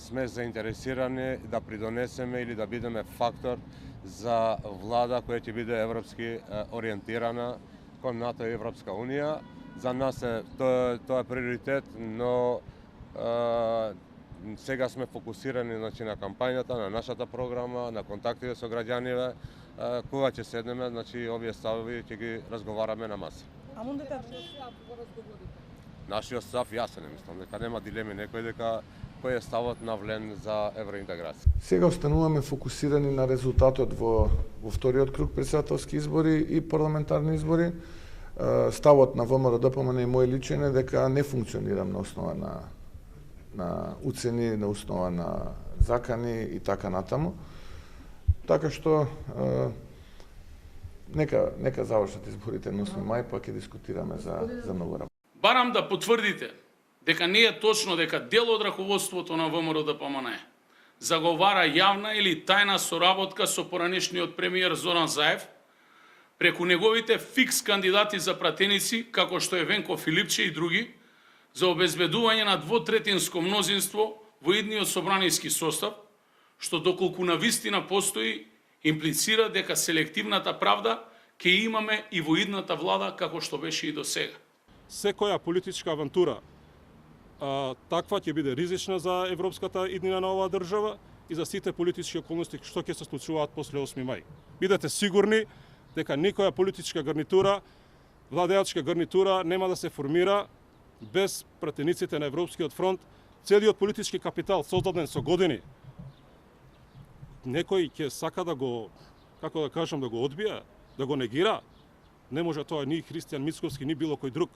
сме заинтересирани да придонесеме или да бидеме фактор за влада која ќе биде европски ориентирана кон НАТО и Европска Унија. За нас тоа е приоритет, но сега сме фокусирани на кампањата, на нашата програма, на контактите со граѓаниве. Кога ќе седнеме, овие ставови ќе ги разговараме на маса. Нашиот став јасен е, мислам дека нема дилеми некој дека кој е ставот на Влен за евроинтеграција. Сега остануваме фокусирани на резултатот во вториот круг председателски избори и парламентарни избори. Ставот на ВМРО-ДПМНЕ и мој личен е дека не функционирам на основа на уцени, на основа на закани и така натаму. Така што нека завршат изборите на 8 мај, па ќе дискутираме за многу работа. Барам да потврдите дека не е точно дека дел од раководството на ВМРО-ДПМНЕ заговара јавна или тајна соработка со поранешниот премиер Зоран Заев преку неговите фикс кандидати за пратеници, како што е Венко Филипче и други, за обезбедување на двотретинско мнозинство во идниот собраниски состав, што доколку на вистина постои, имплицира дека селективната правда ќе имаме и во идната влада, како што беше и до сега. Секоја политичка авантура таква ќе биде ризична за европската иднина на оваа држава и за сите политички околности што ќе се случуваат после 8 мај. Бидете сигурни дека никоја политичка гарнитура, владеачка гарнитура нема да се формира без пратениците на Европскиот фронт. Целиот политички капитал создаден со години, некој ќе сака да го, како да кажам, да го одбија, да го негира. Не може тоа ни Христијан Мицковски, ни било кој друг.